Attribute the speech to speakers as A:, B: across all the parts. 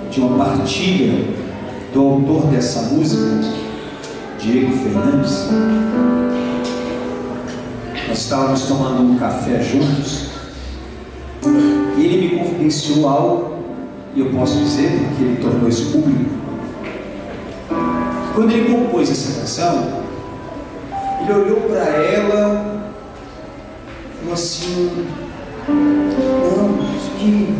A: de uma partilha do autor dessa música, Diego Fernandes. Nós estávamos tomando um café juntos e ele me confidenciou algo, e eu posso dizer porque ele tornou isso público. Quando ele compôs essa canção, ele olhou para ela e falou assim: não, isso aqui,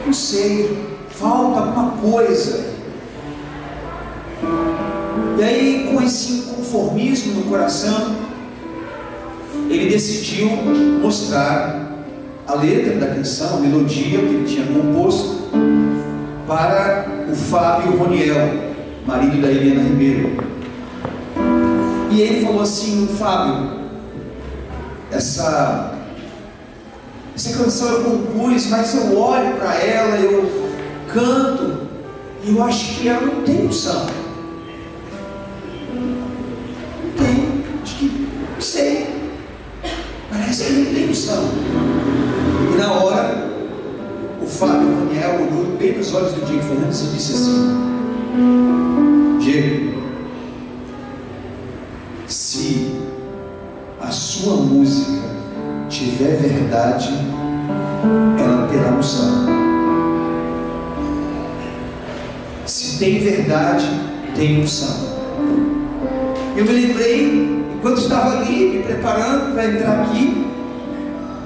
A: não sei, falta alguma coisa. E aí, com esse inconformismo no coração, ele decidiu mostrar a letra da canção, a melodia que ele tinha composto, para o Fábio Roniel, marido da Helena Ribeiro. E ele falou assim: Fábio, essa canção eu compus, mas eu olho para ela, eu canto, e eu acho que ela não tem unção. Não tem, acho que, não sei, parece que não tem unção. E na hora, o Fábio Roniel olhou bem nos olhos do Diego Fernandes e disse assim: Diego, se a sua música tiver verdade, ela terá unção. Se tem verdade, tem unção. Eu me lembrei, enquanto estava ali, me preparando para entrar aqui,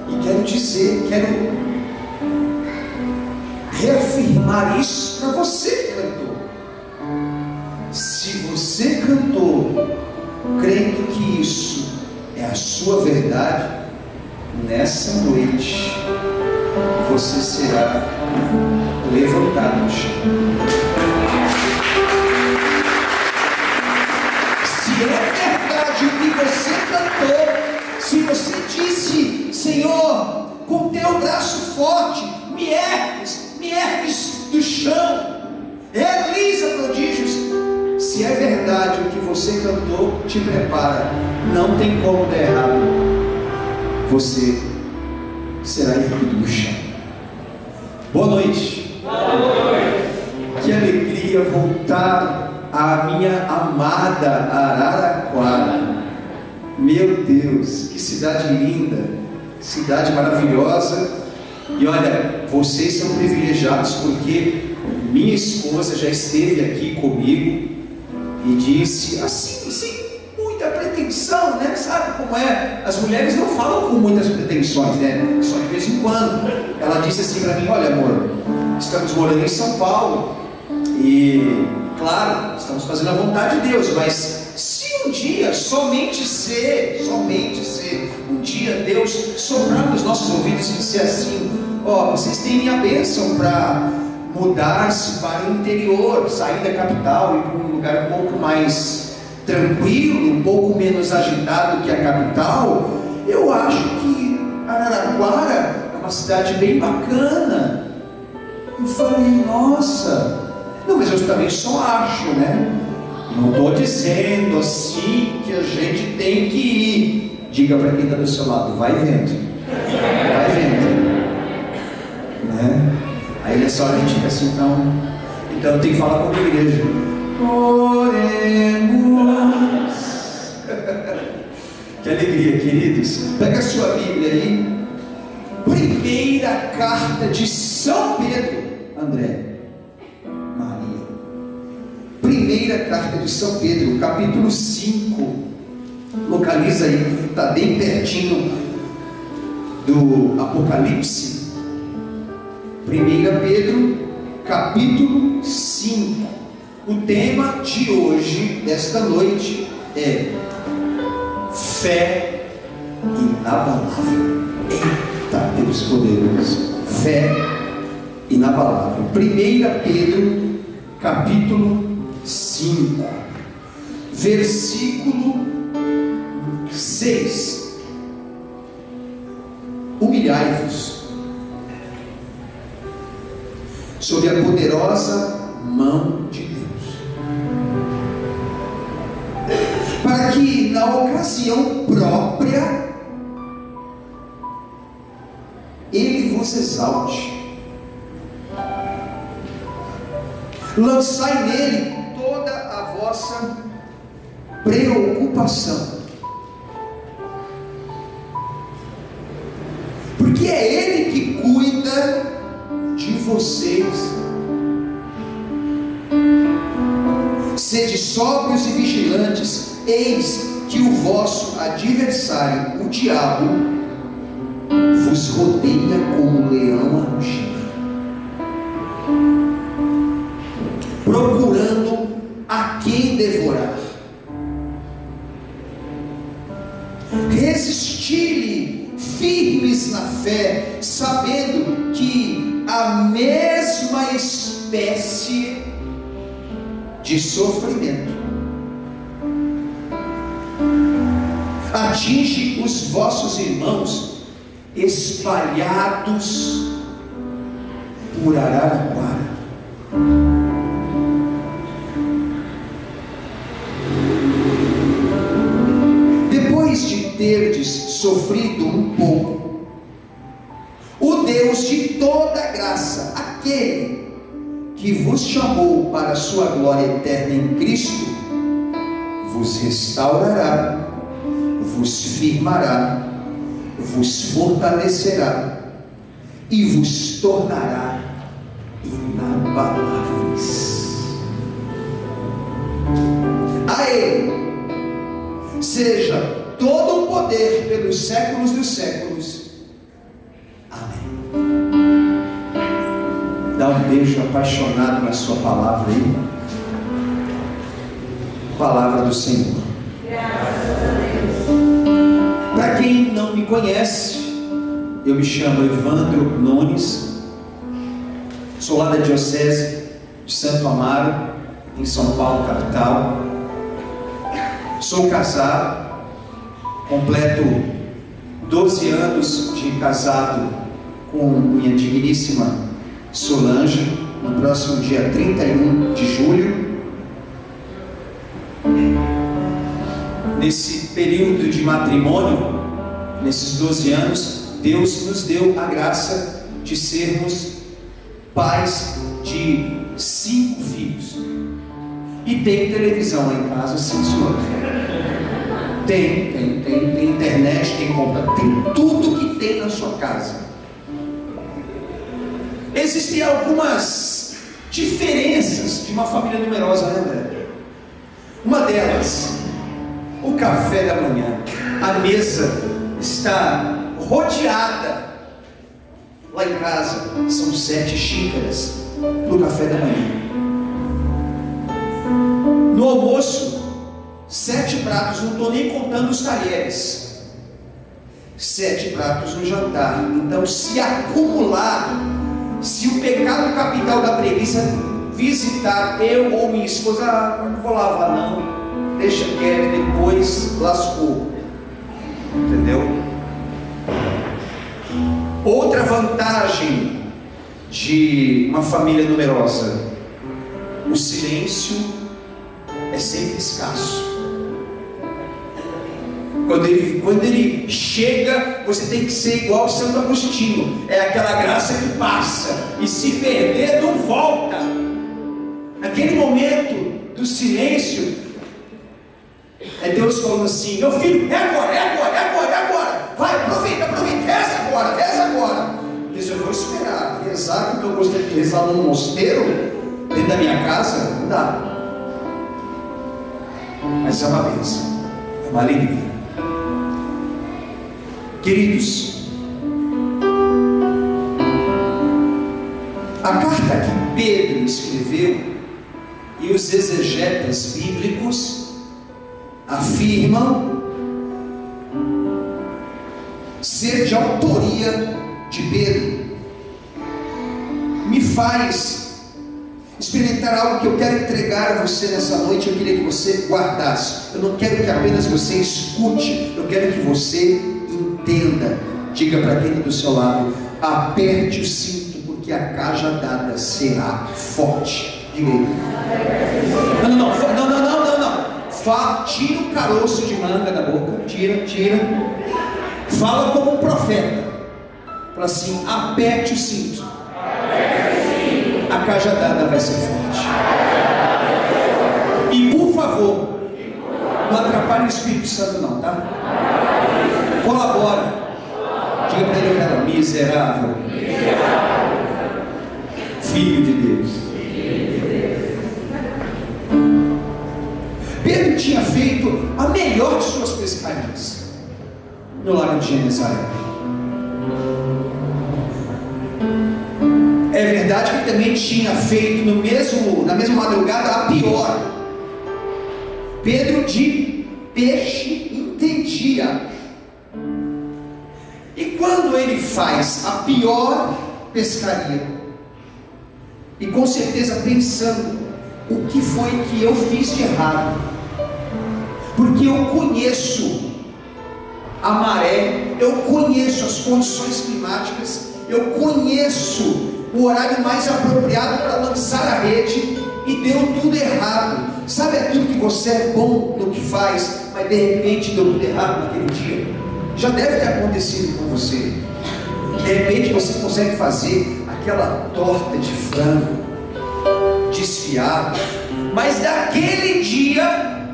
A: e quero reafirmar isso para você, cantor. Se você cantou, crendo que isso é a sua verdade, nessa noite você será levantado no chão. Se é verdade o que você cantou, se você disse: Senhor, com teu braço forte me ergues do chão, realiza prodígios. Se é verdade o que você cantou, te prepara, não tem como dar errado, você será erguido do chão. Boa noite.
B: Boa noite.
A: Que alegria voltar à minha amada Araraquara. Meu Deus, que cidade linda, que cidade maravilhosa. E olha, vocês são privilegiados porque minha esposa já esteve aqui comigo e disse assim, sem muita pretensão, né? Sabe como é? As mulheres não falam com muitas pretensões, né? Só de vez em quando. Ela disse assim para mim: olha, amor, estamos morando em São Paulo e, claro, estamos fazendo a vontade de Deus, mas se um dia, somente se um dia Deus soprar nos nossos ouvidos e disser assim: ó, vocês têm minha bênção para mudar-se para o interior, sair da capital e para um lugar um pouco mais tranquilo, um pouco menos agitado que a capital, eu acho que Araraquara é uma cidade bem bacana. Eu falei: nossa, não, mas eu também só acho, né? Não estou dizendo assim que a gente tem que ir. Diga para quem está do seu lado: vai vendo, né? Aí nessa hora a gente fica assim: então eu tenho que falar com a igreja. Oremos. Que alegria, queridos. Pega a sua Bíblia aí. Primeira carta de São Pedro. André, Maria. Primeira carta de São Pedro, capítulo 5. Localiza aí, está bem pertinho do Apocalipse. 1 Pedro, capítulo 5. O tema de hoje, desta noite, é fé inabalável. Eita, Deus poderoso. Fé inabalável. 1 Pedro, capítulo 5, versículo 6. Humilhai-vos sob a poderosa mão de Deus, para que na ocasião própria Ele vos exalte, Lançai nele toda a vossa preocupação, porque é Ele que cuida de vocês. Sede sóbrios e vigilantes, eis que o vosso adversário, o diabo, vos rodeia como um leão a rugir, procurando a quem devorar. Resisti-lhe firmes na fé, sabendo que a mesma espécie de sofrimento atinge os vossos irmãos espalhados por Araraquara. Depois de terdes sofrido um pouco, o Deus de toda graça, aquele que vos chamou para a sua glória eterna em Cristo, vos restaurará, vos firmará, vos fortalecerá e vos tornará inabaláveis. A Ele seja todo o poder pelos séculos dos séculos. Amém. Dá um beijo apaixonado na sua palavra aí. Palavra do Senhor.
B: Graças a Deus.
A: Para quem não me conhece, eu me chamo Evandro Nunes, sou lá da Diocese de Santo Amaro, em São Paulo, capital. Sou casado, completo 12 anos de casado com minha digníssima Solange, no próximo dia 31 de julho. Nesse período de matrimônio, nesses 12 anos, Deus nos deu a graça de sermos pais de 5 filhos. E tem televisão lá em casa, sim, senhor. Tem internet, tem compra, tem tudo que tem na sua casa. Existem algumas diferenças de uma família numerosa, né, André? Uma delas, o café da manhã. A mesa está rodeada. Lá em casa são 7 xícaras no café da manhã. No almoço, 7 pratos, não estou nem contando os talheres. 7 pratos no jantar. Então, se acumular, se o pecado capital da preguiça visitar eu ou minha esposa, eu não vou lavar não, deixa quieto, depois lascou. Entendeu? Outra vantagem de uma família numerosa: o silêncio é sempre escasso. Quando ele chega, você tem que ser igual Santo Agostinho. É aquela graça que passa, e se perder não volta. Naquele momento do silêncio, é Deus falando assim: meu filho, é agora. Vai, aproveita, reza agora. Diz: eu vou esperar, rezar porque eu gostaria de rezar num mosteiro, dentro da minha casa, não dá. Mas é uma bênção, é uma alegria. Queridos, a carta que Pedro escreveu e os exegetas bíblicos afirmam ser de autoria de Pedro, me faz experimentar algo que eu quero entregar a você nessa noite. Eu queria que você guardasse. Eu não quero que apenas você escute, eu quero que você entenda. Diga para quem está do seu lado: aperte o cinto, porque a cajadada será forte. Diga aí. Não. Tira o caroço de manga da boca. Tira. Fala como um profeta. Fala assim: aperte o cinto. A cajadada vai ser forte. E por favor, não atrapalhe o Espírito Santo não, tá? Colabora. Diga para ele, cara, miserável. Filho de Deus. Pedro tinha feito a melhor de suas pescarias no lago de Genezaré. É verdade que ele também tinha feito na mesma madrugada a pior. Pedro de peixe entendia. E quando ele faz a pior pescaria, e com certeza pensando, o que foi que eu fiz de errado? Porque eu conheço a maré, eu conheço as condições climáticas, eu conheço o horário mais apropriado para lançar a rede, e deu tudo errado. Sabe aquilo que você é bom no que faz, mas de repente deu tudo errado naquele dia? Já deve ter acontecido com você. De repente você consegue fazer aquela torta de frango desfiada, mas daquele dia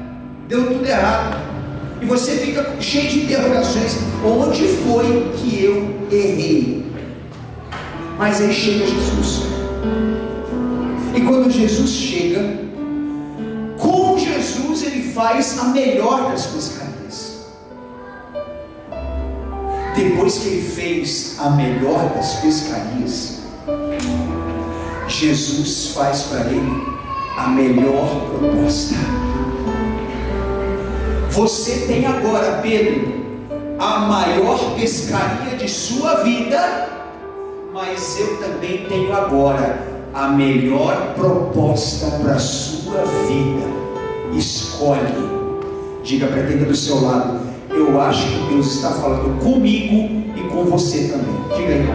A: deu tudo errado, e você fica cheio de interrogações: onde foi que eu errei? Mas aí chega Jesus, e quando Jesus chega, com Jesus ele faz a melhor das pescarias. Depois que ele fez a melhor das pescarias, Jesus faz para ele a melhor proposta. Você tem agora, Pedro, a maior pescaria de sua vida, mas eu também tenho agora a melhor proposta para a sua vida. Escolhe. Diga para quem está do seu lado: eu acho que Deus está falando comigo e com você também. Diga aí.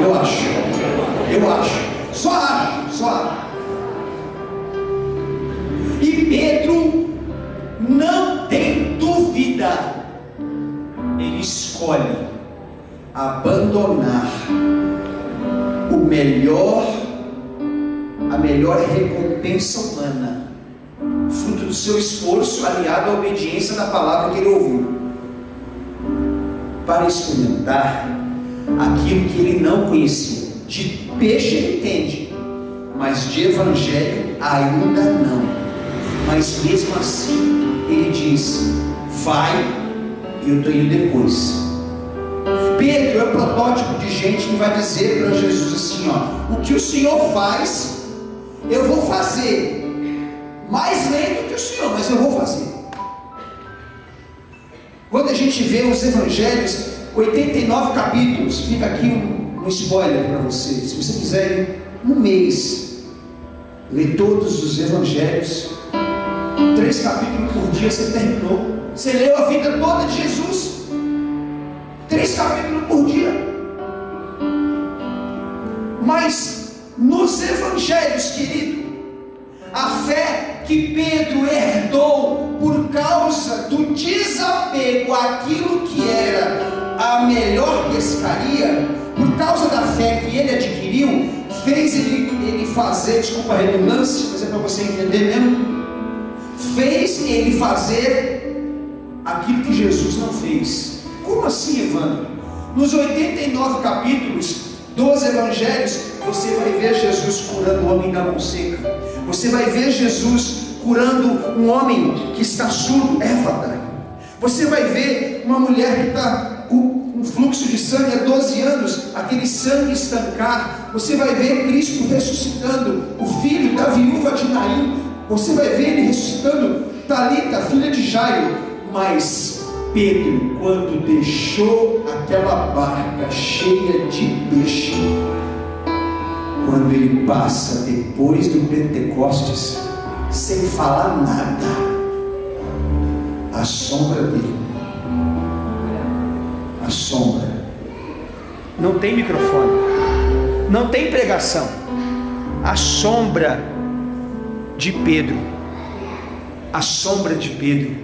A: Eu acho. Só acho. E Pedro não tem dúvida. Ele escolhe abandonar a melhor recompensa humana, fruto do seu esforço, aliado à obediência da palavra que ele ouviu, para experimentar aquilo que ele não conhecia. De peixe ele entende, mas de evangelho ainda não. Mas mesmo assim ele diz: vai, e eu estou indo depois. Pedro é o protótipo de gente que vai dizer para Jesus assim: ó, o que o Senhor faz, eu vou fazer, mais lento que o Senhor, mas eu vou fazer. Quando a gente vê os evangelhos, 89 capítulos, fica aqui um spoiler para vocês. Se você quiser, em um mês, ler todos os evangelhos, 3 capítulos por dia, você terminou. Você leu a vida toda de Jesus, 3 capítulos por dia. Mas nos evangelhos, querido, a fé que Pedro herdou por causa do desapego àquilo que era a melhor pescaria, por causa da fé que ele adquiriu, fez ele fazer, desculpa a redundância, mas é para você entender mesmo, fez ele fazer aquilo que Jesus não fez. Como assim, Evandro? Nos 89 capítulos dos evangelhos, você vai ver Jesus curando o homem da mão seca, você vai ver Jesus curando um homem que está surdo, Éfata. Você vai ver uma mulher que está com um fluxo de sangue há 12 anos, aquele sangue estancar. Você vai ver Cristo ressuscitando o filho da viúva de Naim. Você vai ver ele ressuscitando Talita, filha de Jairo. Mas Pedro, quando deixou aquela barca cheia de peixe, quando ele passa depois do Pentecostes, sem falar nada, a sombra dele, a sombra, não tem microfone, não tem pregação, a sombra de Pedro, a sombra de Pedro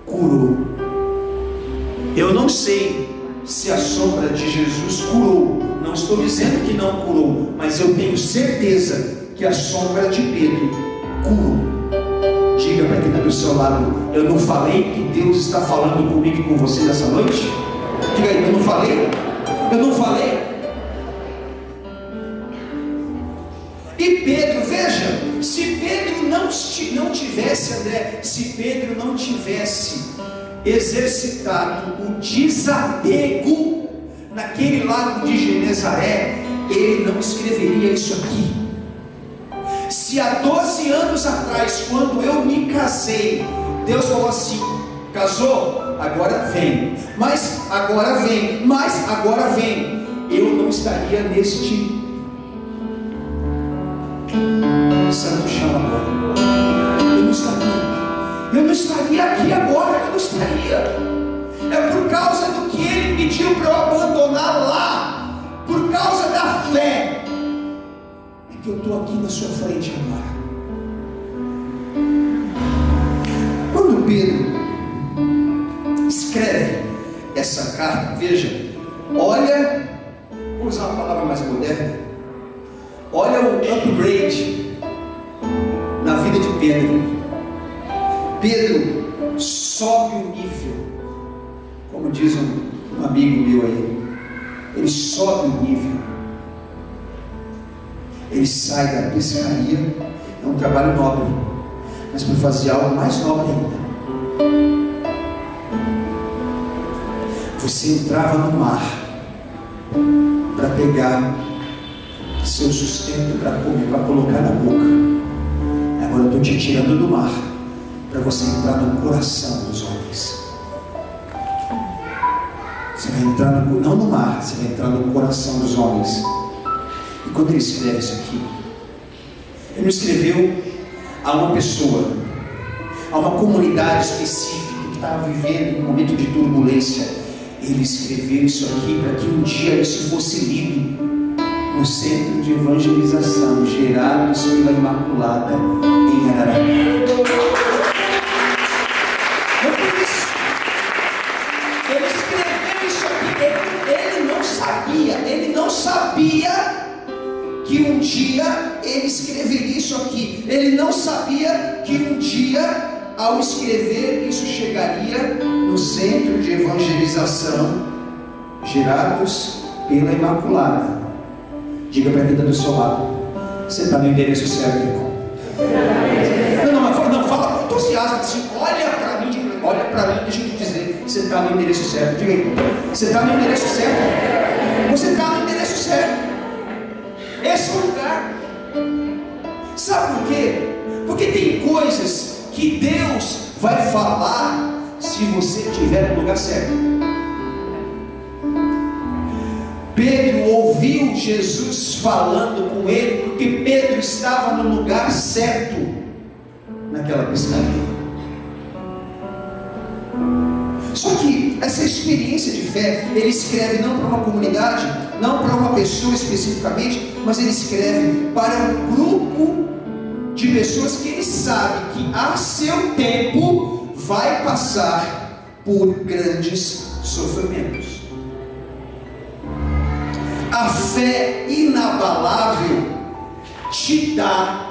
A: curou. Eu não sei se a sombra de Jesus curou Não estou dizendo que não curou, mas eu tenho certeza que a sombra de Pedro curou. Diga para quem está do seu lado: eu não falei que Deus está falando comigo e com você nessa noite? Diga aí: eu não falei? Eu não falei? E Pedro, veja, se Pedro não tivesse, André, se Pedro não tivesse exercitado o desapego naquele lago de Genezaré, ele não escreveria isso aqui. Se há 12 anos atrás, quando eu me casei, Deus falou assim: casou? Agora vem, mas agora vem, mas agora vem, eu não estaria neste santo chão agora. Eu não estaria aqui agora, eu não estaria. É por causa do que ele pediu para eu abandonar lá, por causa da fé, é que eu estou aqui na sua frente agora. Quando Pedro escreve essa carta, veja, olha, vou usar uma palavra mais moderna, olha o upgrade na vida de Pedro. Pedro sobe o nível, como diz um amigo meu aí, ele sobe o nível, ele sai da pescaria, é um trabalho nobre, mas para fazer algo mais nobre ainda. Você entrava no mar para pegar seu sustento para comer, para colocar na boca. Agora eu estou te tirando do mar para você entrar no coração dos homens. Você vai entrar não no mar, você vai entrar no coração dos homens. E quando ele escreve isso aqui, ele não escreveu a uma pessoa, a uma comunidade específica que estava vivendo um momento de turbulência. Ele escreveu isso aqui para que um dia isso fosse lido no centro de evangelização, gerados pela Imaculada em Araraquara. É por isso. Ele escreveu isso aqui. Ele não sabia que um dia ele escreveria isso aqui. Ele não sabia que um dia, ao escrever, isso chegaria no centro de evangelização, gerados pela Imaculada. Diga para quem está do seu lado: você está no endereço certo, irmão? Não, fala com entusiasmo assim: olha para mim, deixa eu te dizer, você está no endereço certo. Diga aí: você está no endereço certo? Você está no endereço certo. Esse é o lugar. Sabe por quê? Porque tem coisas que Deus vai falar se você estiver no lugar certo. Pedro ouviu Jesus falando com ele porque Pedro estava no lugar certo naquela pescaria. Só que essa experiência de fé, ele escreve não para uma comunidade, não para uma pessoa especificamente, mas ele escreve para um grupo de pessoas que ele sabe que a seu tempo vai passar por grandes sofrimentos. A fé inabalável te dá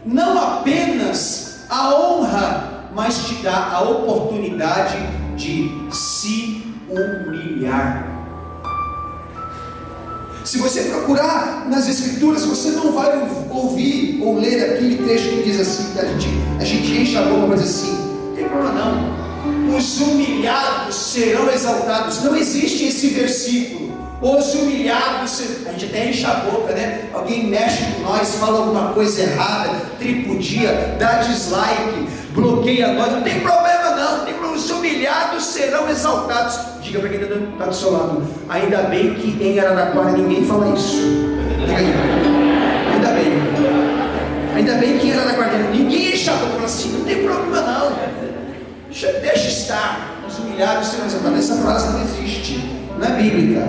A: não apenas a honra, mas te dá a oportunidade de se humilhar. Se você procurar nas Escrituras, você não vai ouvir ou ler aquele trecho que diz assim, que a gente enche a boca para dizer assim: não tem problema não, os humilhados serão exaltados. Não existe esse versículo. Os humilhados, a gente até enche a boca, né? Alguém mexe com nós, fala alguma coisa errada, tripudia, dá dislike, bloqueia nós, não tem problema não, tem problema. Os humilhados serão exaltados. Diga para quem está do seu lado: ainda bem que em Araraquara ninguém fala isso. Diga aí. Ainda bem que em Araraquara ninguém enche a boca e fala assim: não tem problema não, deixa estar, os humilhados serão exaltados. Essa frase não existe, não é bíblica.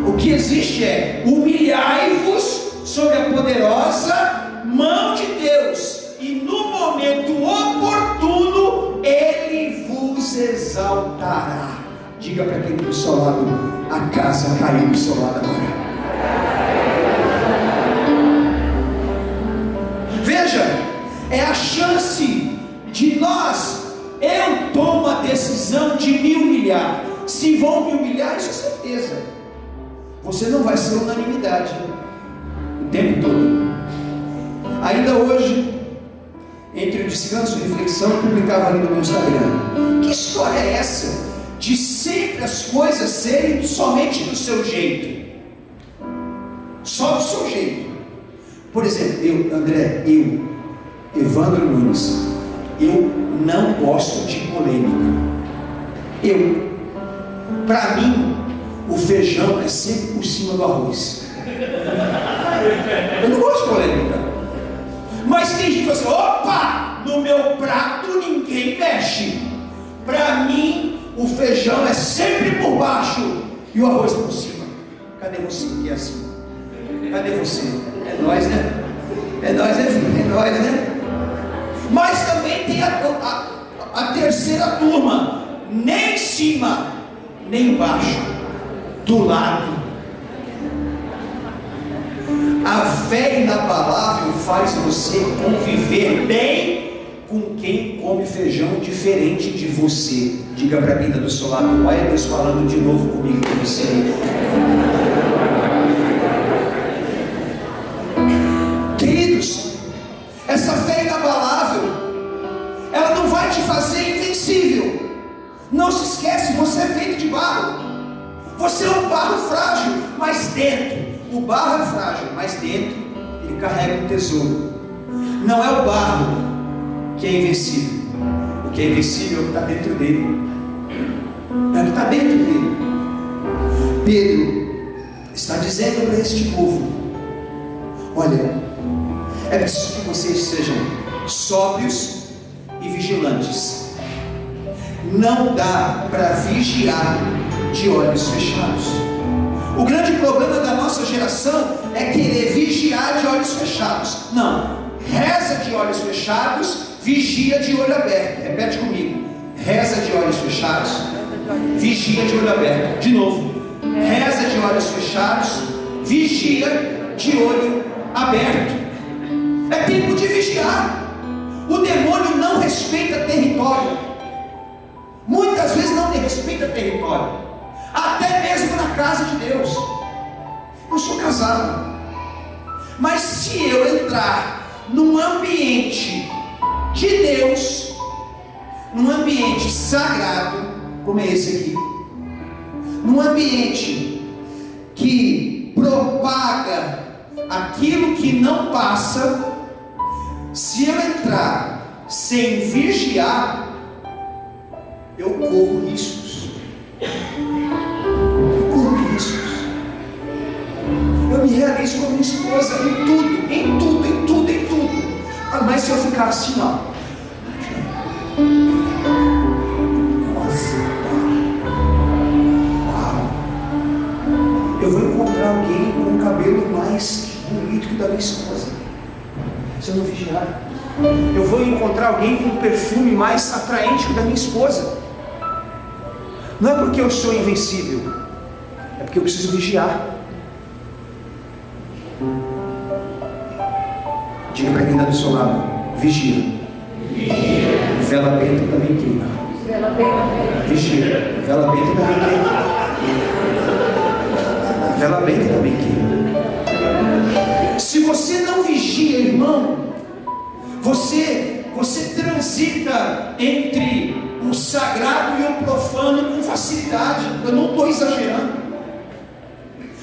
A: O que existe é: humilhai-vos sob a poderosa mão de Deus, e no momento oportuno Ele vos exaltará. Diga para quem do seu lado: a casa caiu do seu lado agora. tempo todo. Ainda hoje, entre o descanso e reflexão, eu publicava ali no meu Instagram: que história é essa de sempre as coisas serem somente do seu jeito? Só do seu jeito. Por exemplo, Evandro Nunes, eu não gosto de polêmica. Para mim, o feijão é sempre por cima do arroz. Eu não gosto de polêmica. Mas tem gente que fala assim: opa, no meu prato ninguém mexe. Para mim, o feijão é sempre por baixo e o arroz por cima. Cadê você que é assim? Cadê você? É nós, né? É nós, né, filho? É nós, né? Mas também tem a terceira turma: nem em cima, nem embaixo, do lado. A fé inabalável faz você conviver bem com quem come feijão diferente de você. Diga para quem está do seu lado: olha Deus falando de novo comigo, com você. Queridos, essa fé inabalável, ela não vai te fazer invencível. Não se esquece, você é feito de barro. Você é um barro frágil, mas dentro, o barro é frágil, mas dentro ele carrega um tesouro. Não é o barro que é invencível. O que é invencível é o que está dentro dele. É o que está dentro dele. Pedro está dizendo para este povo: olha, é preciso que vocês sejam sóbrios e vigilantes. Não dá para vigiar de olhos fechados. O grande problema da nossa geração é querer vigiar de olhos fechados. Não, reza de olhos fechados, vigia de olho aberto. Repete comigo: reza de olhos fechados, vigia de olho aberto. De novo: reza de olhos fechados, vigia de olho aberto. É tempo de vigiar. O demônio não respeita território. Muitas vezes não respeita território, até mesmo na casa de Deus. Eu sou casado, mas se eu entrar num ambiente de Deus, num ambiente sagrado, como é esse aqui, num ambiente que propaga aquilo que não passa, se eu entrar sem vigiar, eu corro riscos. Eu me realizo com a minha esposa em tudo. Mas se eu ficar assim, ó, nossa, uau, eu vou encontrar alguém com o cabelo mais bonito que o da minha esposa. Se eu não vigiar, eu vou encontrar alguém com um perfume mais atraente que o da minha esposa. Não é porque eu sou invencível, é porque eu preciso vigiar. Diga para quem está do seu lado: vigia. Vela benta também queima. Vigia. Vela benta também queima. Vela benta também queima. Se você não vigia, irmão, você transita entre o sagrado e o profano com facilidade. Eu não estou exagerando.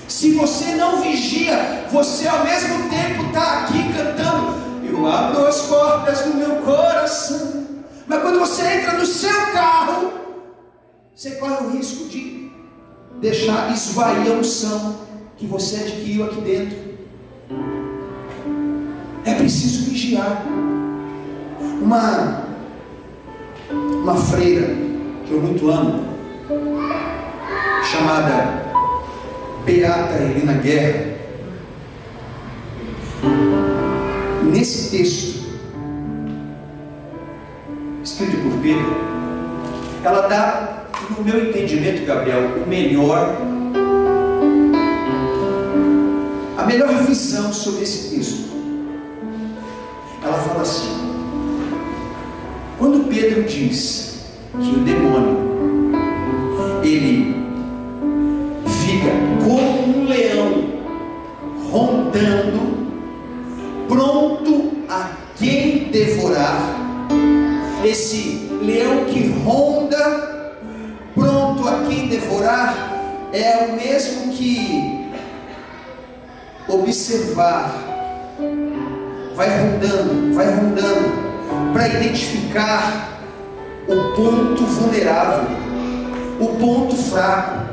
A: Se você não vigia, você ao mesmo tempo está aqui cantando: eu abro as portas do meu coração, mas quando você entra no seu carro, você corre o risco de deixar esvair a unção que você adquiriu aqui dentro. É preciso vigiar. Uma freira que eu muito amo, chamada Beata Helena Guerra, nesse texto escrito por Pedro, ela dá, no meu entendimento, Gabriel, a melhor visão sobre esse texto. Ela fala assim: quando Pedro diz que o demônio, ele fica como um leão rondando pronto a quem devorar. Esse leão que ronda, pronto a quem devorar, é o mesmo que observar, vai rondando, para identificar o ponto vulnerável, o ponto fraco.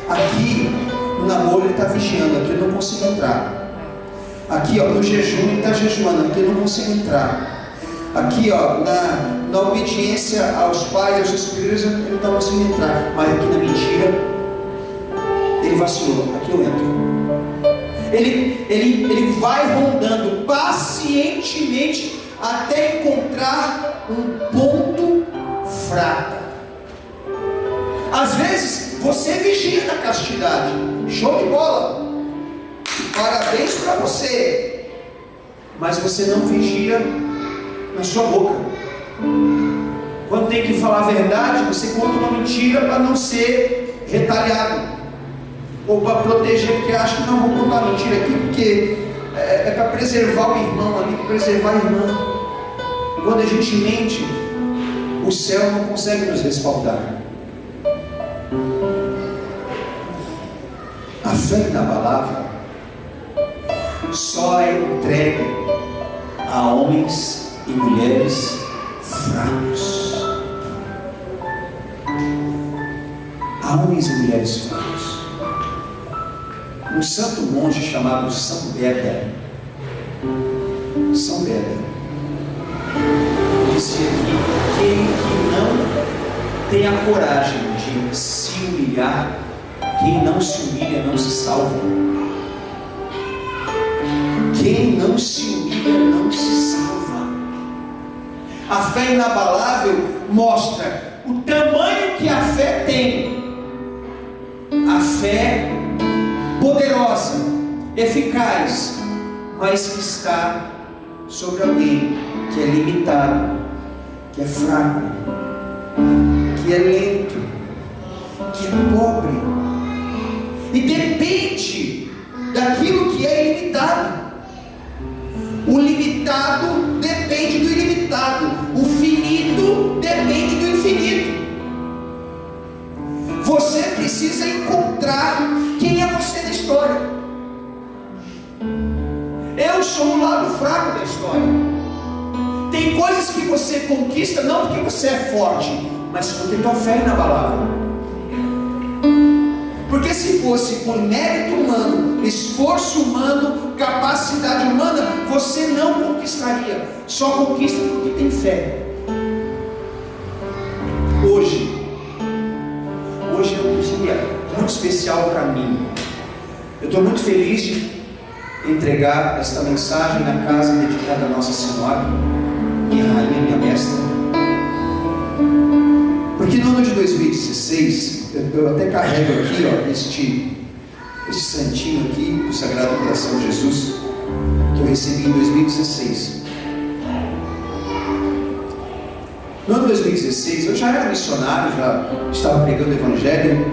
A: Aqui no namoro ele está vigiando, aqui eu não consigo entrar. Aqui no jejum ele está jejuando, aqui eu não consigo entrar. Aqui na obediência aos pais, aos seus superiores, ele não está conseguindo entrar. Mas aqui na mentira ele vacilou, aqui eu entro. Ele vai rondando pacientemente até encontrar um ponto fraco. Às vezes você vigia na castidade, show de bola, parabéns para você, mas você não vigia na sua boca. Quando tem que falar a verdade, você conta uma mentira para não ser retaliado, ou para proteger, porque acha que não vou contar mentira aqui, porque é para preservar o irmão ali, para preservar a irmã. Quando a gente mente, o céu não consegue nos respaldar. A fé inabalável só é entregue a homens e mulheres fracos. A homens e mulheres fracos. Um santo monge chamado São Beda dizia que aquele que não tem a coragem de se humilhar, quem não se humilha não se salva. Quem não se humilha não se salva. A fé inabalável mostra o tamanho que a fé tem. A fé poderosa, eficaz, mas que está sobre alguém que é limitado, que é fraco, que é lento, que é pobre, e depende daquilo que é ilimitado. O limitado depende do ilimitado, o finito depende do infinito. Você precisa encontrar quem é você na história. Eu sou o lado fraco da história. Tem coisas que você conquista não porque você é forte, mas porque tua fé é inabalável. Porque se fosse por mérito humano, esforço humano, capacidade humana, você não conquistaria. Só conquista porque tem fé. Hoje é um dia muito especial para mim. Eu estou muito feliz de entregar esta mensagem na casa dedicada a Nossa Senhora, minha rainha, minha mestra. Porque no ano de 2016, eu até carrego aqui este santinho aqui, do Sagrado Coração de Jesus, que eu recebi em 2016. No ano de 2016, eu já era missionário, já estava pregando o Evangelho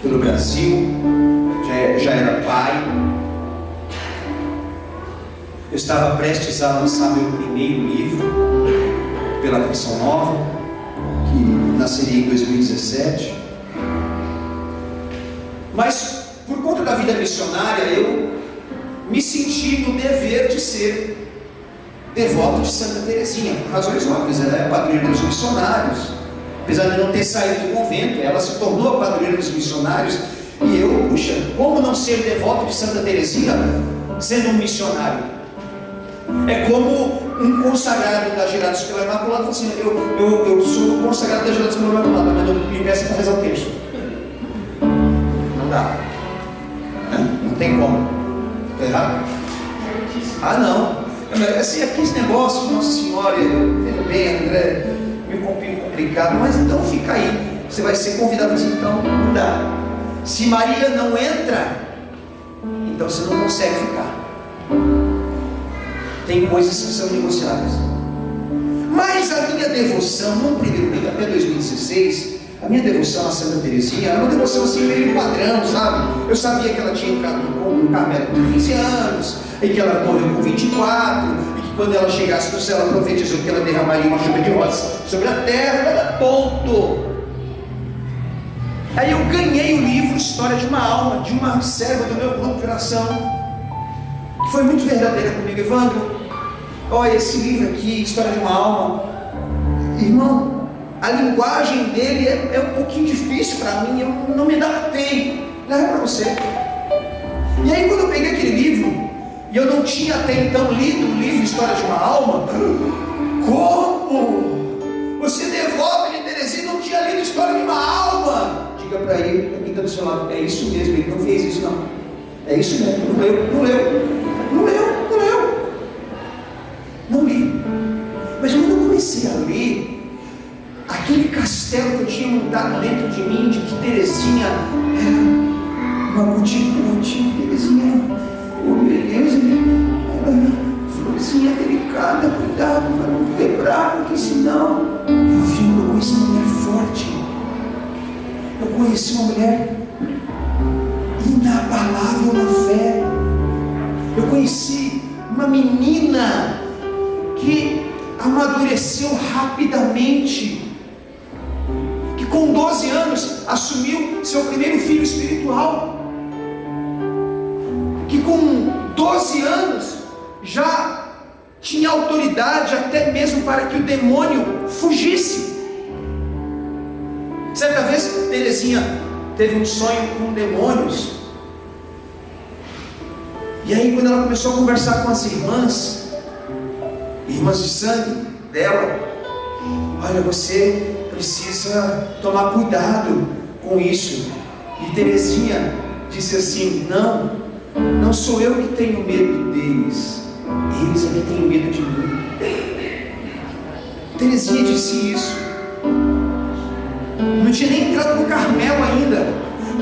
A: pelo Brasil, já era pai. Eu estava prestes a lançar meu primeiro livro pela Canção Nova, que nasceria em 2017. Mas por conta da vida missionária, eu me senti no dever de ser devoto de Santa Teresinha, por razões óbvias. Ela é a padroeira dos missionários, apesar de não ter saído do convento, ela se tornou a padroeira dos missionários. E eu, puxa, como não ser devoto de Santa Teresinha sendo um missionário? É como um consagrado da Gerados pela Imaculada fala assim: eu sou consagrado da Gerados pela Imaculada, mas não me peço para rezar o texto. Não dá, não tem como. Está errado? Ah, não. Assim, aqui esse negócio de Nossa Senhora, veja bem, André, meio complicado, mas então fica aí. Você vai ser convidado assim, então não dá. Se Maria não entra, então você não consegue ficar. Tem coisas que são negociáveis. Mas a minha devoção, no primeiro mês, até 2016, a minha devoção a Santa Teresinha era uma devoção assim meio padrão, sabe? Eu sabia que ela tinha entrado no Carmelo com 15 anos, e que ela morreu com 24, e que quando ela chegasse no céu, ela profetizou que ela derramaria uma chuva de rosas sobre a terra. Ponto. Aí eu ganhei o livro História de uma Alma, de uma serva do meu grupo de oração, que foi muito verdadeira comigo. Evandro, olha esse livro aqui, História de uma Alma, irmão, a linguagem dele é um pouquinho difícil para mim, eu não me adaptei. Leva para você. E aí quando eu peguei aquele livro, e eu não tinha até então lido o livro História de uma Alma, como? Você devoto de Terezinha não tinha lido História de uma Alma? Diga para ele, para quem está do seu lado, é isso mesmo, ele não fez isso não. É isso mesmo, não leu. Não li. Mas quando eu comecei a ler, aquele castelo que eu tinha montado dentro de mim, de que Terezinha era uma guti-guti, Terezinha, oh meu Deus, era florzinha delicada, cuidado para não quebrar, porque senão eu conheci uma mulher forte, eu conheci uma mulher inabalável na fé, eu conheci uma menina que amadureceu rapidamente, que com 12 anos assumiu seu primeiro filho espiritual, que com 12 anos já tinha autoridade até mesmo para que o demônio fugisse. Certa vez Terezinha teve um sonho com demônios, e aí quando ela começou a conversar com as irmãs de sangue dela, olha, você precisa tomar cuidado com isso. E Terezinha disse assim: não sou eu que tenho medo deles, eles é que têm medo de mim. Terezinha disse isso, não tinha nem entrado no Carmelo ainda,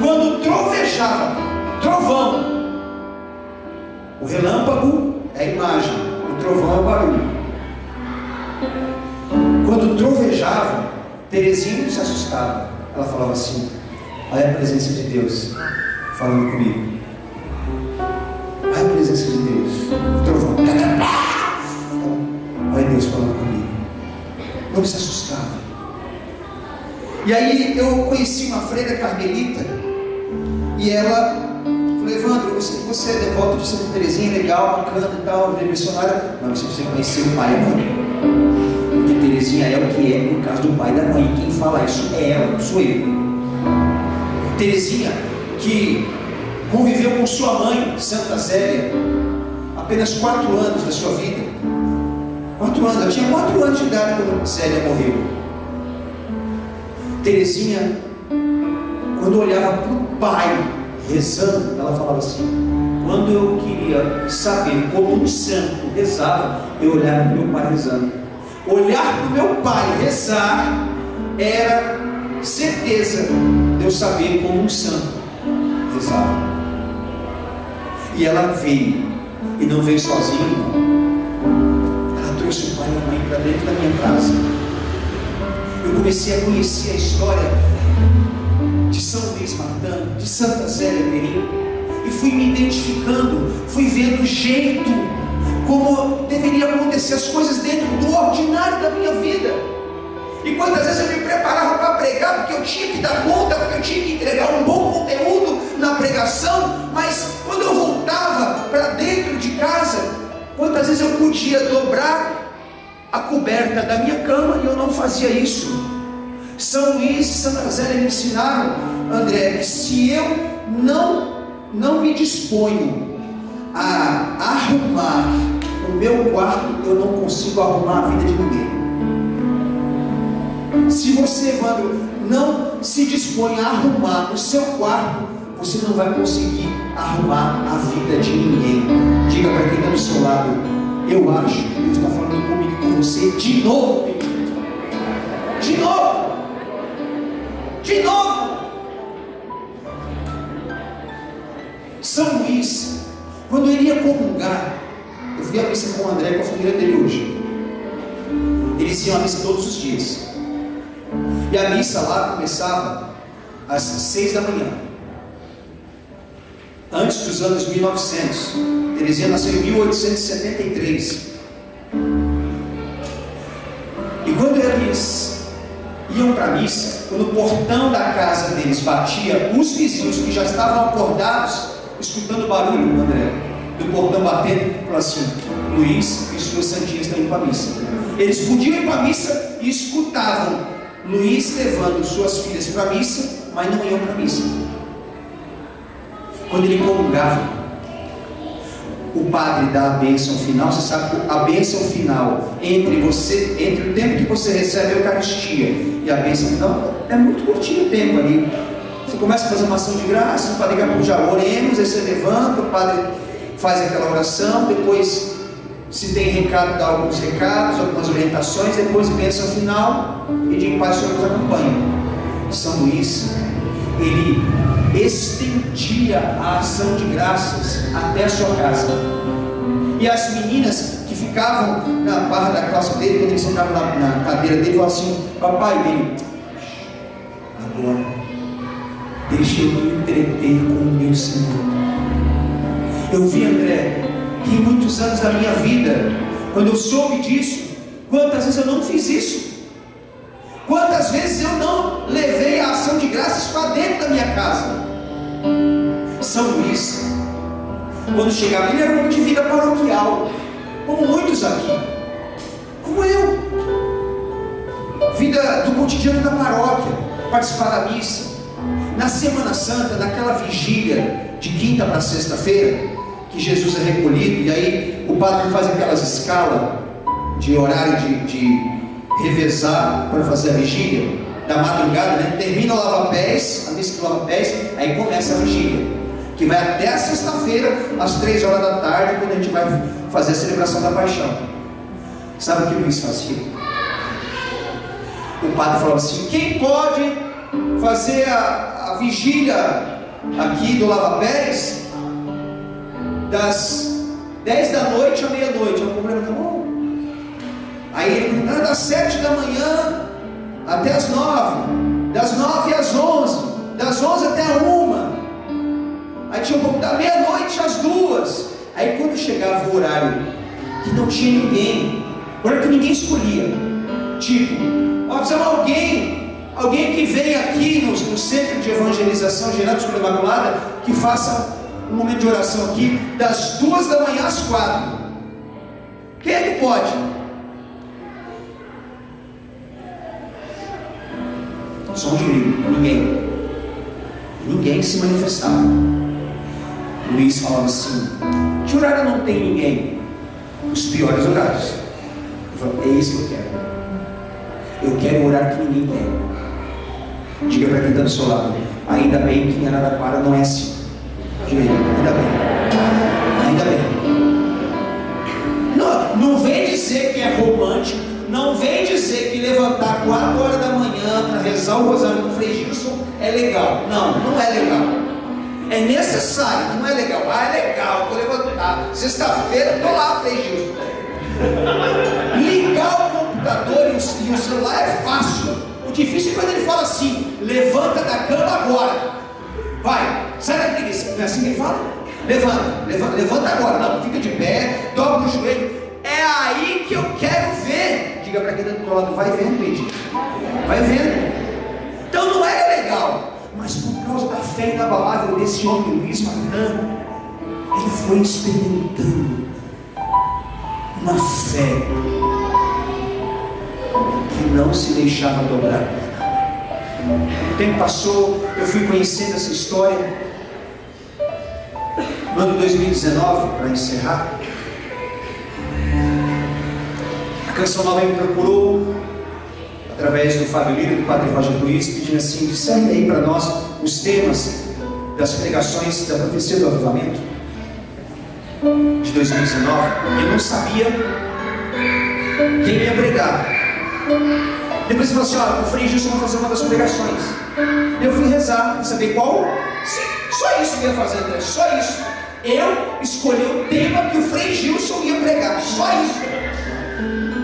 A: quando trovejava, trovão, o relâmpago é a imagem, o trovão é o barulho. Quando trovejava, Terezinha não se assustava, ela falava assim: olha a presença de Deus falando comigo, olha a presença de Deus, o trovão, olha Deus falando comigo, não se assustava. E aí eu conheci uma freira carmelita, e ela falou: Evandro, você é devoto de Santa Terezinha, legal, bacana e tal, missionária, mas você precisa conhecer o pai e a mãe, porque Terezinha é o que é por causa do pai e da mãe. Quem fala isso é ela, não sou eu. Terezinha, que conviveu com sua mãe, Santa Zélia, apenas 4 anos da sua vida. 4 anos, ela tinha 4 anos de idade quando Zélia morreu. Terezinha, quando olhava para o pai rezando, ela falava assim: quando eu queria saber como um santo rezava, eu olhava para o meu pai rezando. Olhar para o meu pai rezar era certeza de eu saber como um santo rezava. E ela veio, e não veio sozinha, ela trouxe o pai e a mãe para dentro da minha casa. Eu comecei a conhecer a história de São Luís Martã, de Santa Zélia Perim, e fui me identificando, fui vendo o jeito como deveria acontecer as coisas dentro do ordinário da minha vida. E quantas vezes eu me preparava para pregar, porque eu tinha que dar conta, porque eu tinha que entregar um bom conteúdo na pregação, mas quando eu voltava para dentro de casa, quantas vezes eu podia dobrar a coberta da minha cama e eu não fazia isso. São Luís e Santa Zélia me ensinaram, André, que se eu não me disponho a arrumar o meu quarto, eu não consigo arrumar a vida de ninguém. Se você, Evandro, não se dispõe a arrumar o seu quarto, você não vai conseguir arrumar a vida de ninguém. Diga para quem está do seu lado: eu acho que Deus está falando comigo e com você de novo. De novo. De novo. São Luís, quando ele ia comungar, eu fui à missa com o André, com a família dele hoje. Eles iam à missa todos os dias. E a missa lá começava às 6 da manhã. antes dos anos 1900. Terezinha nasceu em 1873. E quando eles iam para a missa, quando o portão da casa deles batia, os vizinhos que já estavam acordados, escutando o barulho, André, do portão batendo, falaram assim: Luiz e suas santinhas estão indo para a missa. Eles podiam ir para a missa e escutavam Luiz levando suas filhas para a missa, mas não iam para a missa. Quando ele comungava, o padre dá a bênção final. Você sabe que a bênção final entre o tempo que você recebe a Eucaristia e a bênção final é muito curtinho o tempo ali. Você começa a fazer uma ação de graça, o padre já oremos, aí você levanta, o padre faz aquela oração, depois, se tem recado, dá alguns recados, algumas orientações, depois bênção final e de paz o Senhor nos acompanha. São Luís, ele estendia a ação de graças até a sua casa. E as meninas que ficavam na barra da calça dele, quando ele sentava na cadeira dele, falavam assim: papai, dele, agora deixa eu me entreter com o meu Senhor. Eu vi, André, que em muitos anos da minha vida, quando eu soube disso, quantas vezes eu não fiz isso? Quantas vezes eu não levei a ação de graças para dentro da minha casa? São Luís, quando chegava, ele era um homem de vida paroquial, como muitos aqui, como eu. Vida do cotidiano da paróquia, participar da missa. Na Semana Santa, naquela vigília de quinta para sexta-feira, que Jesus é recolhido, e aí o padre faz aquelas escalas de horário de revezar para fazer a vigília da madrugada, né? Termina o lava-pés, a missa do lava-pés, aí começa a vigília, que vai até a sexta-feira, às 3 horas da tarde, quando a gente vai fazer a celebração da paixão. Sabe o que Luís fazia? O padre falava assim: quem pode fazer a vigília aqui do lava-pés das 10 da noite à meia-noite? O problema tá bom. Aí ele perguntava das 7 da manhã até as 9, das 9 às 11, das 11 até a 1. Aí tinha um pouco da meia-noite às 2. Aí quando chegava o horário que não tinha ninguém, o horário que ninguém escolhia, tipo, precisamos alguém que venha aqui no Centro de Evangelização Gerando Escola Imaculada, que faça um momento de oração aqui das 2 da manhã às 4. Quem é que pode? Som de grilo, ninguém se manifestava. Luís falava assim: que horário não tem ninguém? Os piores horários. Eu falava: é isso que eu quero. Eu quero o horário que ninguém quer. Diga para quem está do seu lado: ainda bem que em Araraquara não é assim. Diga aí: ainda bem. Não vem dizer que é romântico, não vem dizer que levantar 4 horas da manhã para rezar o rosário com o Frei Gilson é legal. Não é legal. É necessário, não é legal. É legal, vou levantar. Sexta-feira estou lá, Frei Gilson. Ligar o computador e o celular é fácil. O difícil é quando ele fala assim: levanta da cama agora. Vai, sai da preguiça. Não é assim que ele fala? Levanta agora. Não, fica de pé, dobra o joelho. É aí que eu quero ver. Diga para quem está do teu lado: vai vendo, Pedro. Vai vendo. Então não é legal, mas por causa da fé inabalável desse homem, Luís Martin, ele foi experimentando uma fé que não se deixava dobrar. O tempo passou, eu fui conhecendo essa história. No ano 2019, para encerrar, a Canção Nova me procurou através do Fábio Lira, do Padre Roger Luiz, pedindo assim: discerne aí para nós os temas das pregações da profecia do avivamento de 2019. Eu não sabia quem ia pregar. Depois ele falou assim: o Frei Gilson vai fazer uma das pregações. Eu fui rezar para saber qual. Sim, só isso que eu ia fazer, André, só isso. Eu escolhi o tema que o Frei Gilson ia pregar, só isso.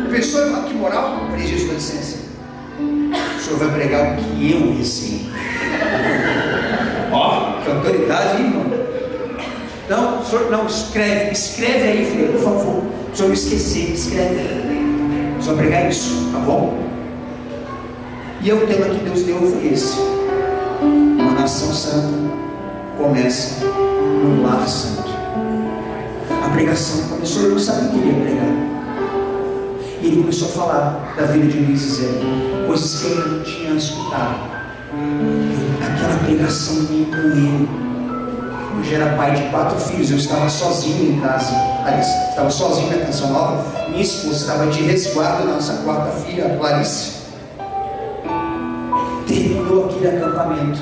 A: A pessoa, que moral, Frei Gilson, dá licença, o senhor vai pregar o que eu recebi. Ó, que autoridade, hein, irmão? Não, senhor, não, escreve aí, filho, por favor. O senhor não esquecer, escreve. O senhor pregar isso, tá bom? E o tema que Deus deu foi esse: uma nação santa começa num lar santo. A pregação começou, eu não sabia o que ele ia pregar. E ele começou a falar da vida de Luiz e Zé, coisas que eu ainda não tinha escutado. Aquela pregação me incluiu. Eu já era pai de 4 filhos, eu estava sozinho em casa. Estava sozinho na Canção Nova. Minha esposa estava de resguardo na nossa 4ª filha, a Clarice. Terminou aquele acampamento.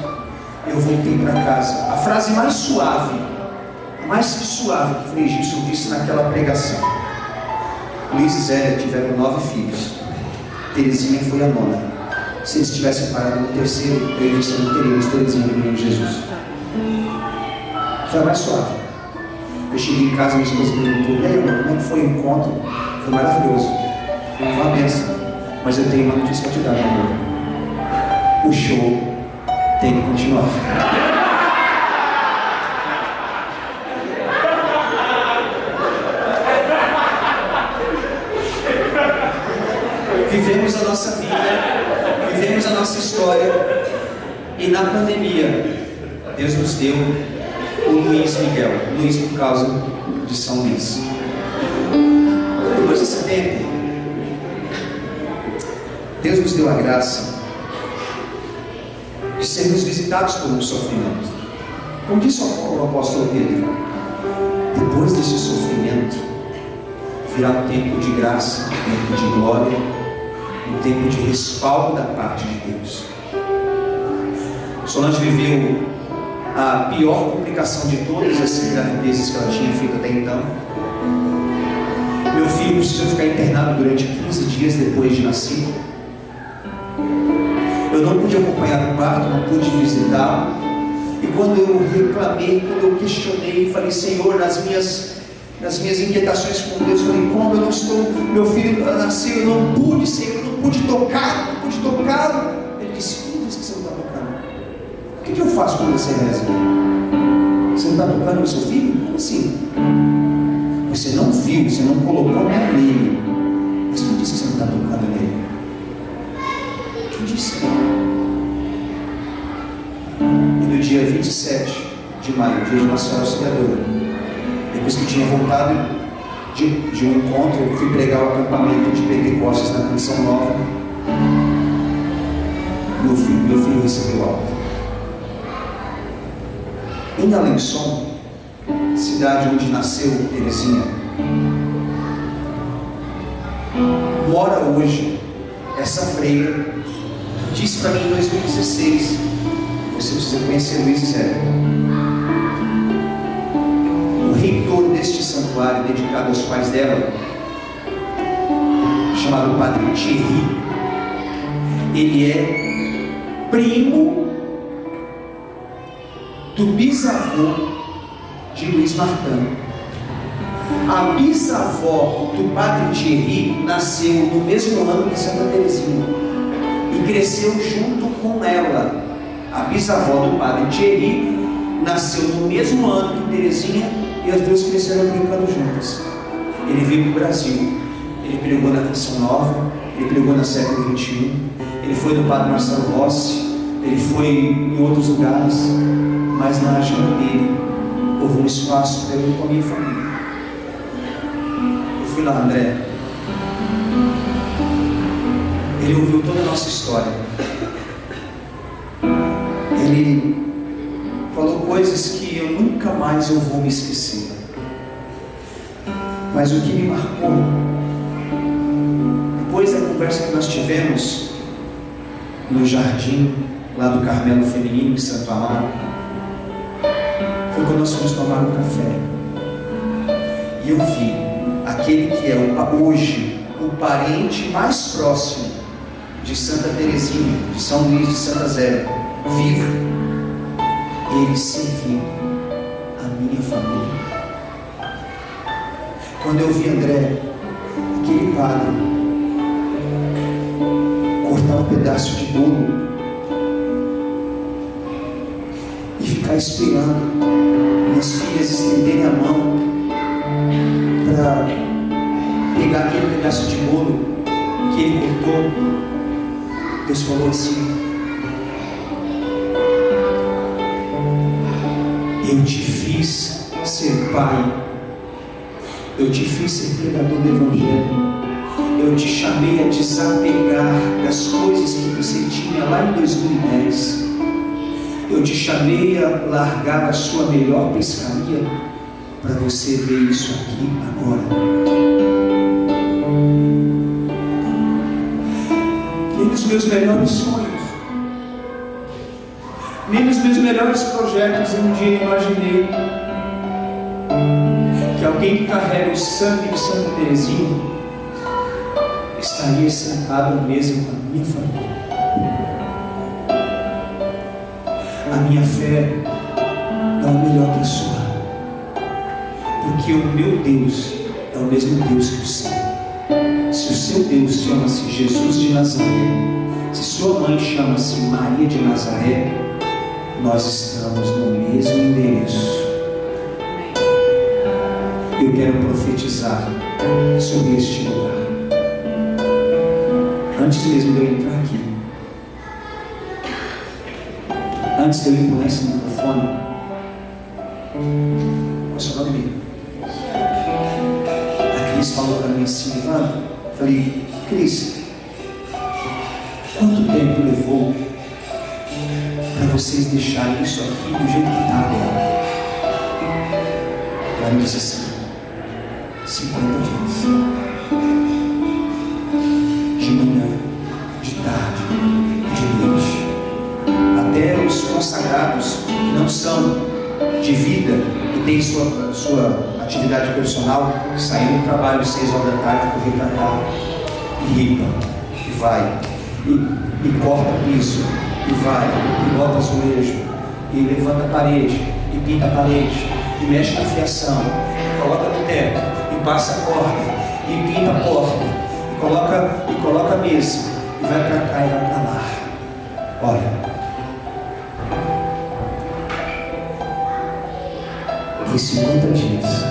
A: Eu voltei para casa. A frase mais suave, a mais suave que Frei Gilson disse naquela pregação: Luiz e Zélia tiveram 9 filhos. Terezinha foi a 9ª. Se eles tivessem parado no 3º, eu e você não teríamos Terezinha no nome de Jesus. Foi a mais suave. Eu cheguei em casa, minha esposa perguntou: e aí, amor, como é que foi o encontro? Foi maravilhoso. Foi uma bênção. Mas eu tenho uma notícia para te dar, meu amor. O show tem que continuar. Vivemos a nossa vida, vivemos a nossa história, e na pandemia Deus nos deu o Luiz Miguel, Luiz por causa de São Luís. Depois desse tempo, Deus nos deu a graça de sermos visitados por um sofrimento. Como disse o apóstolo Pedro, depois desse sofrimento virá um tempo de graça, um tempo de glória, um tempo de respaldo da parte de Deus. Solange viveu a pior complicação de todas as gravidezes que ela tinha feito até então. Meu filho precisou ficar internado durante 15 dias depois de nascer. Eu não pude acompanhar o parto, não pude visitá-lo. E quando eu reclamei, quando eu questionei, falei: Senhor, nas minhas inquietações com Deus, falei: como eu não estou, meu filho nasceu, eu não pude, Senhor, eu não pude tocá-lo. Ele disse: como diz que você não está tocando? O que eu faço quando você reza? Você não está tocando no seu filho? Como assim? Você não viu, você não colocou a mão nele. Mas quem disse que você não está tocando nele? Quem disse? E no dia 27 de maio, dia de Nossa Senhora Auxiliadora, depois que eu tinha voltado de um encontro, eu fui pregar o acampamento de Pentecostes na Canção Nova. Meu filho recebeu alta. Em Alençon, cidade onde nasceu Terezinha, mora hoje essa freira que disse para mim em 2016: você precisa conhecer Luiz e Zélia. O reitor deste santuário, dedicado aos pais dela, chamado Padre Thierry, ele é primo do bisavô de Luiz Martin. A bisavó do Padre Thierry nasceu no mesmo ano que Santa Terezinha e cresceu junto com ela. A bisavó do Padre Thierry nasceu no mesmo ano que Terezinha e as duas cresceram brincando juntas. Ele veio para o Brasil, ele pregou na Canção Nova, ele pregou no século XXI, ele foi no Padre Marcelo Rossi, ele foi em outros lugares, mas na agenda dele houve um espaço para eu com a minha família. Eu fui lá, André. Ele ouviu toda a nossa história. Ele falou coisas que eu nunca mais vou me esquecer. Mas o que me marcou, depois da conversa que nós tivemos no jardim lá do Carmelo Feminino em Santo Amaro, foi quando nós fomos tomar um café. E eu vi aquele que é hoje o parente mais próximo de Santa Terezinha, de São Luís de Santa Zélia, vivo, ele servindo a minha família. Quando eu vi André, aquele padre, cortar um pedaço de bolo e ficar esperando minhas filhas estenderem a mão para pegar aquele pedaço de bolo que ele cortou, Deus falou assim: eu te fiz ser pai, eu te fiz ser pregador do Evangelho, eu te chamei a desapegar das coisas que você tinha lá em 2010, eu te chamei a largar a sua melhor pescaria para você ver isso aqui agora. Nem nos meus melhores sonhos, nem nos meus melhores projetos um dia imaginei que alguém que carrega o sangue de Santa Teresinha estaria sentado à mesa com a minha família. A minha fé não é melhor que a sua, porque o meu Deus é o mesmo Deus que o seu. Se o seu Deus chama-se Jesus de Nazaré, se sua mãe chama-se Maria de Nazaré, nós estamos no mesmo endereço. Eu quero profetizar sobre este lugar. Antes mesmo de eu entrar aqui, antes de eu impor esse microfone, qual é o seu nome mesmo? A Cris falou para mim assim: Ivan, falei, Cris, quanto tempo levou para vocês deixarem isso aqui do jeito que está agora? Ela me disse assim: 50 dias. De manhã, de tarde, de noite. Até os consagrados que não são de vida e têm sua atividade profissional, saem do trabalho às 6 horas da tarde, correr para cá, e ripa, e vai, e corta piso, e vai, e bota azulejo, e levanta a parede, e pinta a parede, e mexe na fiação, e coloca no teto, e passa a corda, e pinta a porta, e coloca a mesa, e vai para cá e vai para lá. Olha, em 50 dias,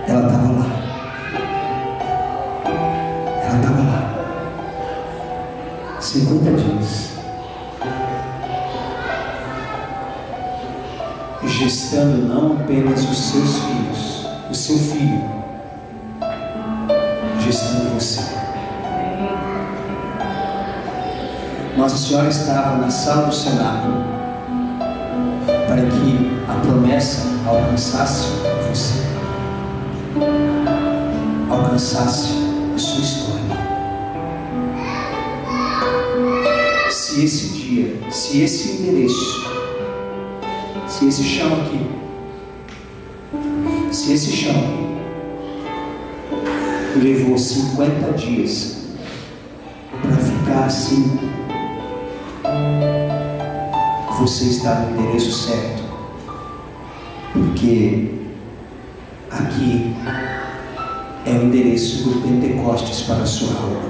A: ela estava lá. Ela estava lá. 50 dias. Gestando não apenas os seus filhos, o seu filho, gestando você. Nossa Senhora estava na sala do cenáculo para que a promessa alcançasse você, alcançasse a sua história. Se esse dia, se esse endereço, se esse chão aqui, se esse chão levou 50 dias para ficar assim, você está no endereço certo, porque aqui é o endereço do Pentecostes para a sua alma.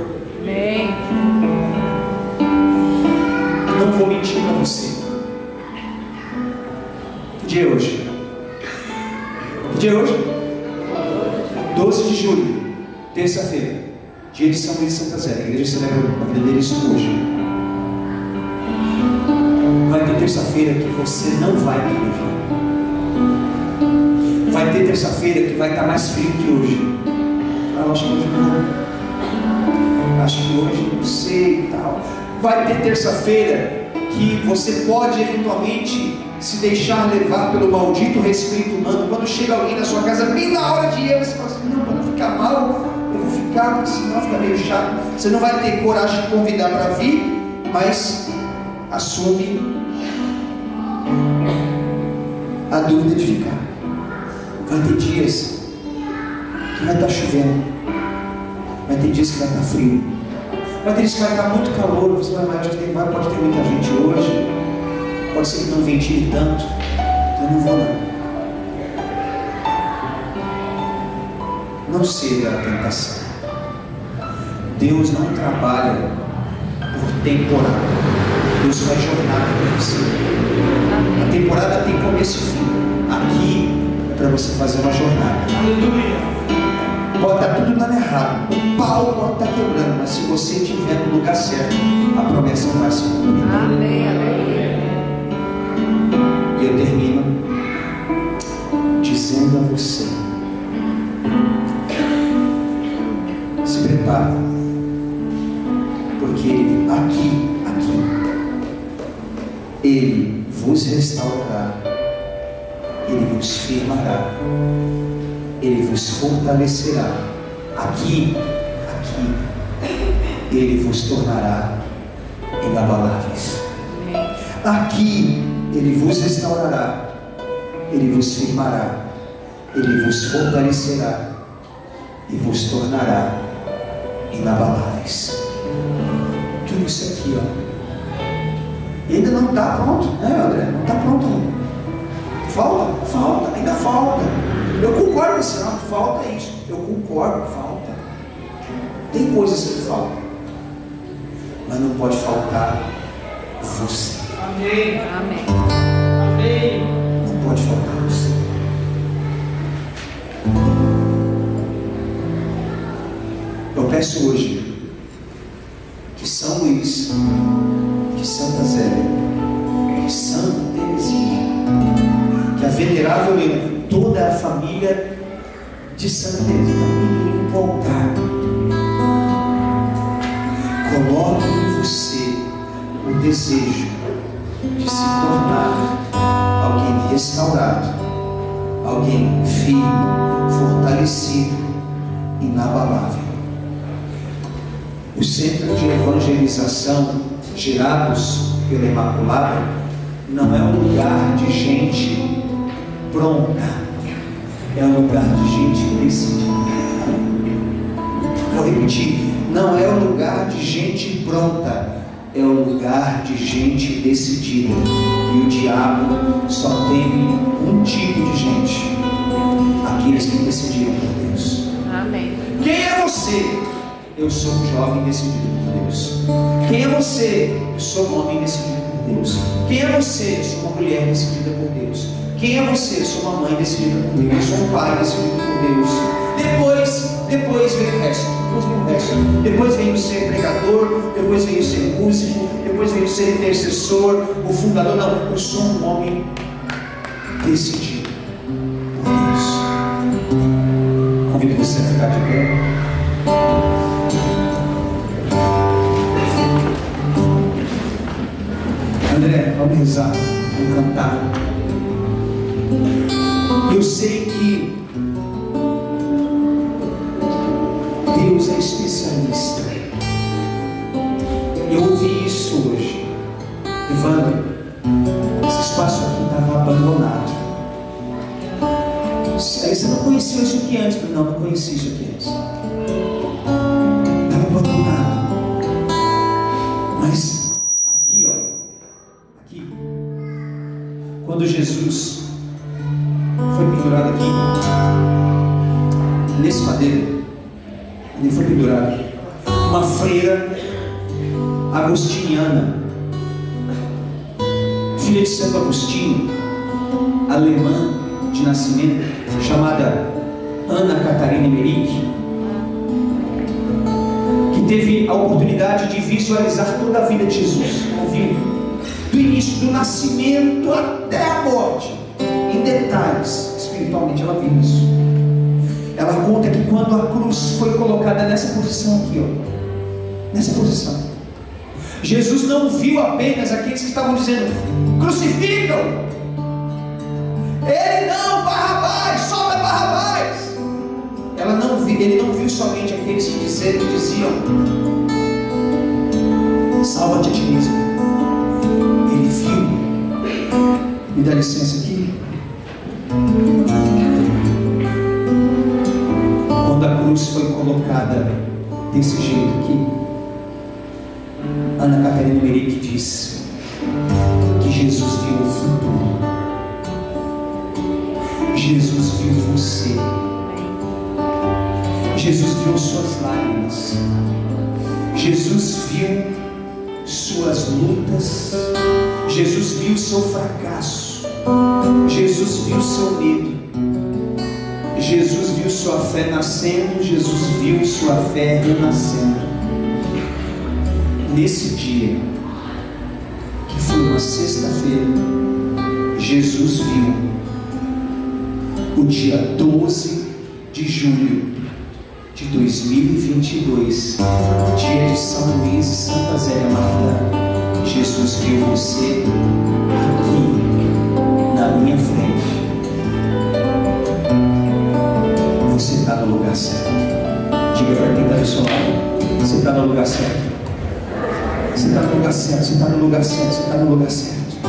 B: Amém.
A: Não vou mentir para você. Que dia é hoje? Que dia é hoje? 12 de julho, terça-feira, dia de São Luís de Santa Zé. A igreja celebra a vida deles hoje. Vai ter terça-feira que você não vai querer vir. Vai ter terça-feira que vai estar mais frio que hoje. Eu acho que hoje não. Acho que hoje não sei e tal. Vai ter terça-feira que você pode eventualmente se deixar levar pelo maldito respeito humano. Quando chega alguém na sua casa, bem na hora de ir, você fala assim: não, para não ficar mal, eu vou ficar, porque senão fica meio chato. Você não vai ter coragem de convidar para vir, mas assume a dúvida de ficar. Vai ter dias que vai estar chovendo, vai ter dias que vai estar frio, vai ter dias que vai estar muito calor. Você vai, mas acho que pode ter muita gente hoje, pode ser que não ventile tanto, então eu não vou não. Não ceda à tentação. Deus não trabalha por temporada. Deus faz jornada para você. A temporada tem começo e fim. Aqui é para você fazer uma jornada. Pode estar tudo dando errado, o pau pode estar quebrando, mas se você estiver no lugar certo, a promessa vai se cumprir.
B: Amém, aleluia.
A: E eu termino dizendo a você: se prepare, porque Ele vos restaurará, Ele vos firmará, Ele vos fortalecerá. Aqui, Ele vos tornará inabaláveis. Aqui, Ele vos restaurará, Ele vos firmará, Ele vos fortalecerá e vos tornará inabaláveis. Tudo isso aqui, ó. E ainda não está pronto, né, André? Não está pronto ainda. Ainda falta. Eu concordo com isso, não, falta isso. Eu concordo, falta. Tem coisas que faltam, mas não pode faltar você.
C: Amém.
B: Amém.
C: Amém.
A: Não pode faltar você. Eu peço hoje que São Luís, que Santa Zélia, que Santa Teresinha, que a venerável Helena, toda a família de Santa Teresinha, está muito empolgada. Coloque em você o desejo de se tornar alguém restaurado, alguém firme, fortalecido, inabalável. O centro de evangelização gerados pela Imaculada não é um lugar de gente pronta, é um lugar de gente decidida. Vou repetir, não é um lugar de gente pronta, é um lugar de gente decidida. E o diabo só tem um tipo de gente: aqueles que decidiram por Deus.
B: Amém.
A: Quem é você? Eu sou um jovem decidido por Deus. Quem é você? Eu sou um homem decidido por Deus. Quem é você? Eu sou uma mulher decidida por Deus. Quem é você? Eu sou uma mãe decidida por Deus. Eu sou um pai decidido por Deus. Depois vem o resto. Depois vem o ser pregador, depois vem o ser músico, depois vem o ser intercessor, o fundador. Não, eu sou um homem decidido por Deus. Convido você a ficar de pé. André, vamos rezar, vamos cantar. Eu sei que Deus é especialista. Eu ouvi isso hoje. Evandro, esse espaço aqui estava abandonado. Aí você não conhecia isso aqui antes? Não conhecia isso aqui antes. Estava abandonado. Mas aqui, ó. Aqui. Quando Jesus foi pendurado aqui, nesse madeiro, ele foi pendurado. Uma freira agostiniana, filha de Santo Agostinho, alemã de nascimento, chamada Ana Catarina Emmerich, que teve a oportunidade de visualizar toda a vida de Jesus, do início do nascimento até a morte, em detalhes. Espiritualmente ela viu isso. Ela conta que quando a cruz foi colocada nessa posição aqui, ó, nessa posição, Jesus não viu apenas aqueles que estavam dizendo: crucificam! Ele não, Barrabás, solta Barrabás! Ele não viu somente aqueles que diziam: salva-te a ti mesmo. Ele viu, me dá licença aqui, quando a cruz foi colocada desse jeito aqui, Ana Catarina Emmerich diz que Jesus viu o futuro. Jesus viu você. Jesus viu suas lágrimas. Jesus viu suas lutas. Jesus viu seu fracasso. Jesus viu seu medo, Jesus viu sua fé nascendo, Jesus viu sua fé renascendo. Nesse dia, que foi uma sexta-feira, Jesus viu o dia 12 de julho de 2022, dia de São Luís e Santa Zélia Maria. Jesus viu você aqui na minha frente. Você está no lugar certo. Diga para quem está do seu lado: você está no lugar certo. Você está no lugar certo, você está no lugar certo, você está no lugar certo.